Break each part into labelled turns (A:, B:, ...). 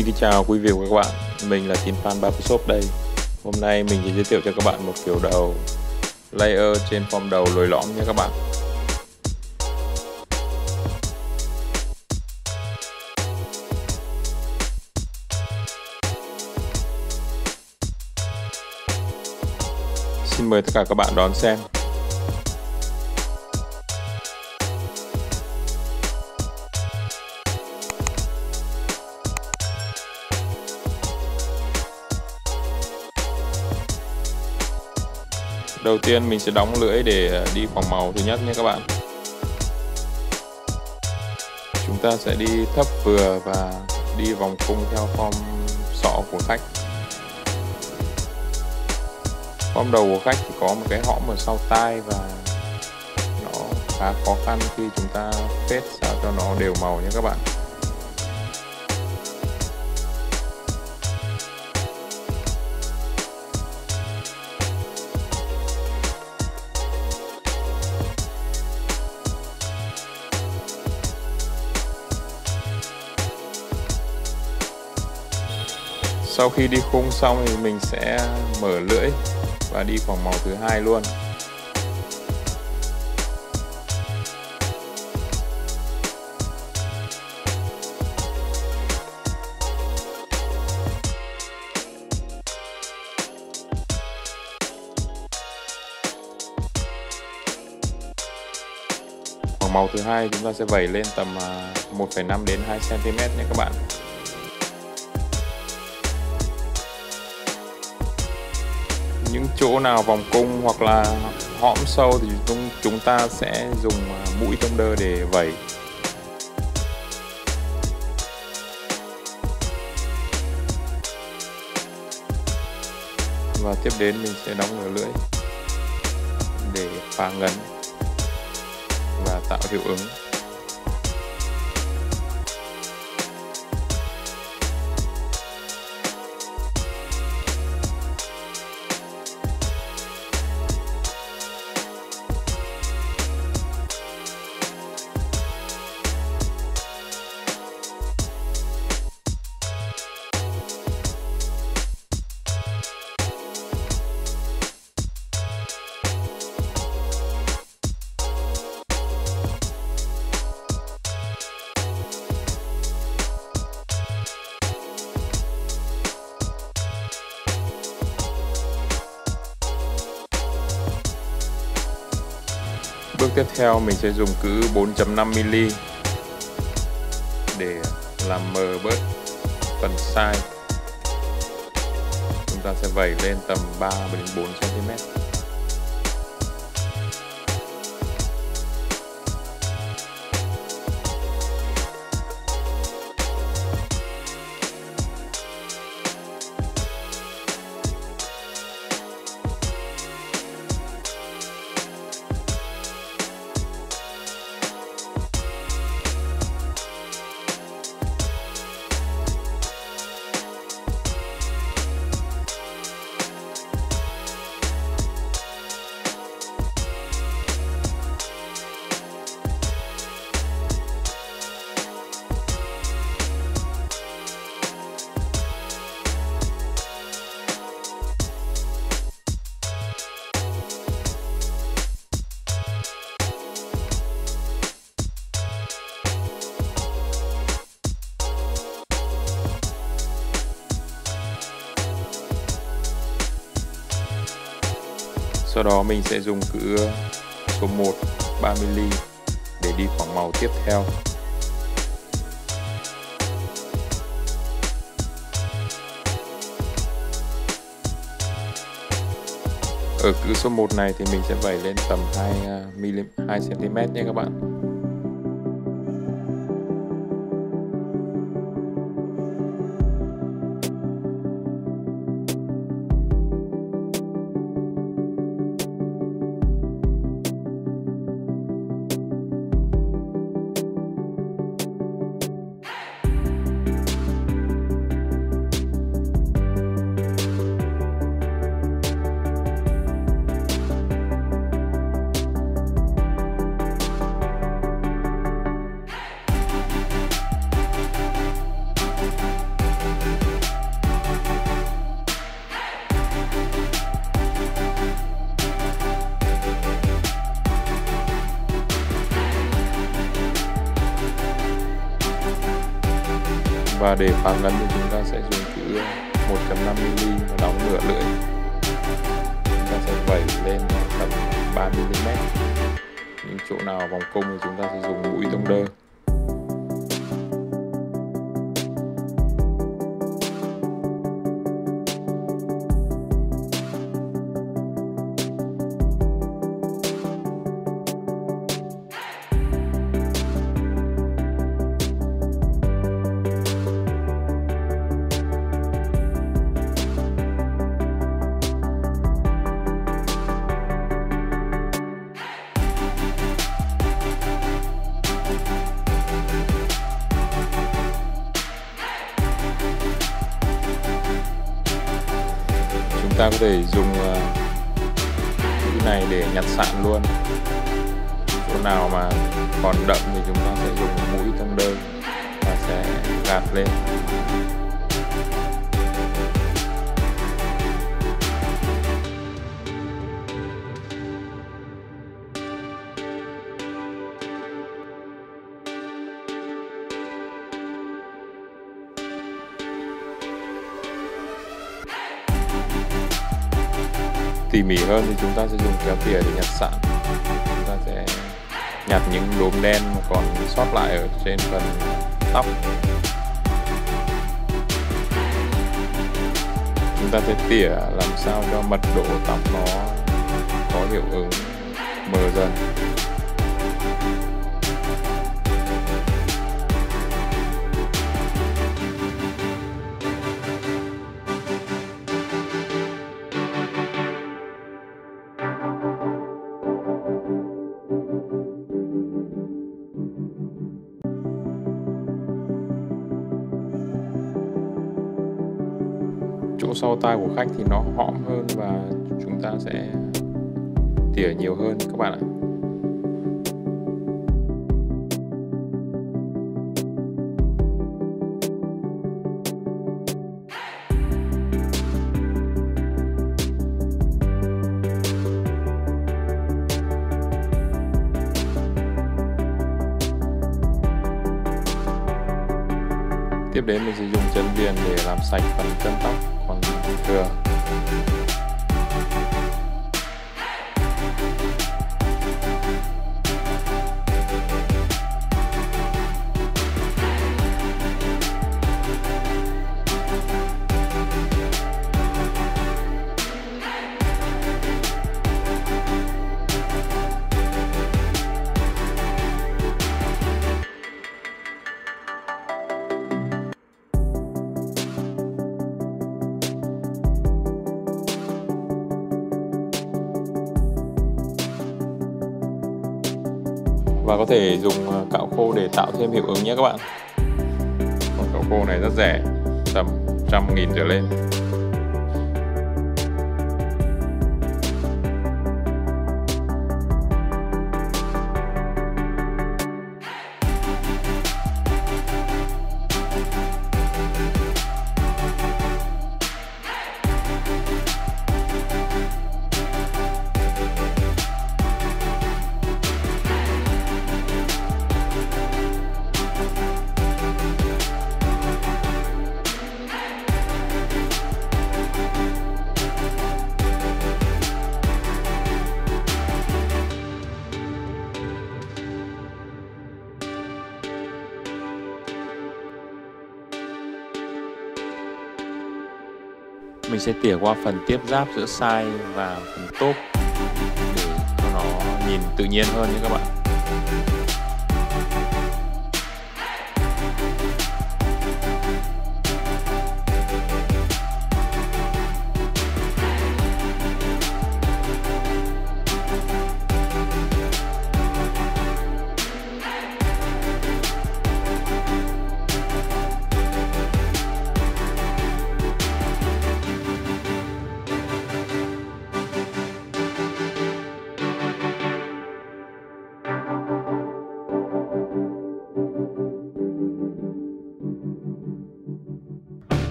A: Xin kính chào quý vị và các bạn, mình là Tín Fan Barbershop đây. Hôm nay mình sẽ giới thiệu cho các bạn một kiểu đầu layer trên form đầu lồi lõm nha các bạn. Xin mời tất cả các bạn đón xem. Đầu tiên mình sẽ đóng lưỡi để đi khoảng màu thứ nhất nhé các bạn. Chúng ta sẽ đi thấp vừa và đi vòng cung theo form sọ của khách. Form đầu của khách thì có một cái hõm ở sau tai và nó khá khó khăn khi chúng ta phết sao cho nó đều màu nhé các bạn. Sau khi đi khung xong thì mình sẽ mở lưỡi và đi khoảng màu thứ hai luôn. Khoảng màu thứ hai chúng ta sẽ vẩy lên tầm 1,5 đến 2 cm nhé các bạn. Những chỗ nào vòng cung hoặc là hõm sâu thì chúng ta sẽ dùng mũi tông đơ để vẩy. Và tiếp đến mình sẽ đóng nửa lưỡi để phá ngấn và tạo hiệu ứng. Bước tiếp theo mình sẽ dùng cữ 4.5mm để làm mờ bớt phần sai. Chúng ta sẽ vẩy lên tầm 3 đến 4 cm. Sau đó mình sẽ dùng cữ số 1 3mm để đi khoảng màu tiếp theo. Ở cữ số 1 này thì mình sẽ vẩy lên tầm 2 cm nhé các bạn. Và để phá ngấn thì chúng ta sẽ dùng cữ 1.5mm và đóng nửa lưỡi. Chúng ta sẽ vẩy lên tầm 3mm. Những chỗ nào vòng cung thì chúng ta sẽ dùng mũi tông đơ. Chúng ta có thể dùng mũi này để nhặt sạn luôn. Chỗ nào mà còn đậm thì chúng ta sẽ dùng mũi tông đơn và sẽ gạt lên. Tỉ mỉ hơn thì chúng ta sẽ dùng kéo tỉa để nhặt sạn. Chúng ta sẽ nhặt những đốm đen mà còn sót lại ở trên phần tóc. Chúng ta sẽ tỉa làm sao cho mật độ tóc nó có hiệu ứng mờ dần. Chỗ sau tai của khách thì nó hõm hơn và chúng ta sẽ tỉa nhiều hơn các bạn ạ. Tiếp đến mình sẽ dùng chân viền để làm sạch phần chân tóc còn thừa. Và có thể dùng cạo khô để tạo thêm hiệu ứng nhé các bạn. Con cạo khô này rất rẻ, tầm 100.000 trở lên. Mình sẽ tỉa qua phần tiếp giáp giữa sai và phần top để cho nó nhìn tự nhiên hơn nhé các bạn.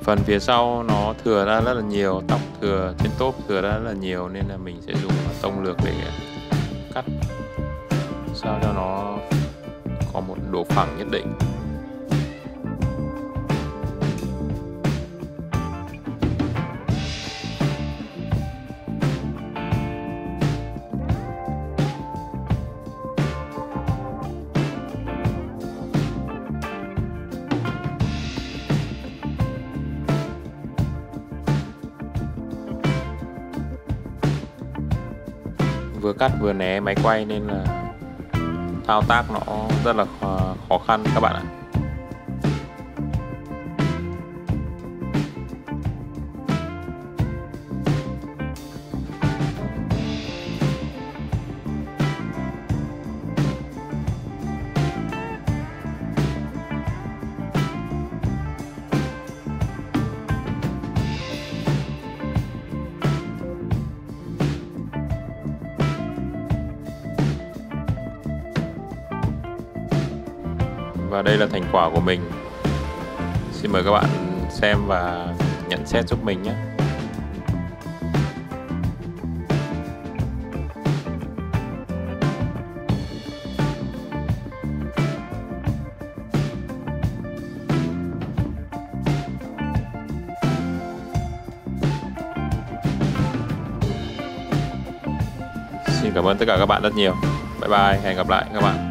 A: Phần phía sau nó thừa ra rất là nhiều, tóc thừa trên top thừa ra rất là nhiều nên là mình sẽ dùng tông lược để cắt sao cho nó có một độ phẳng nhất định. Vừa cắt vừa né máy quay nên là thao tác nó rất là khó khăn các bạn ạ. Và đây là thành quả của mình. Xin mời các bạn xem và nhận xét giúp mình nhé. Xin cảm ơn tất cả các bạn rất nhiều. Bye bye, hẹn gặp lại các bạn.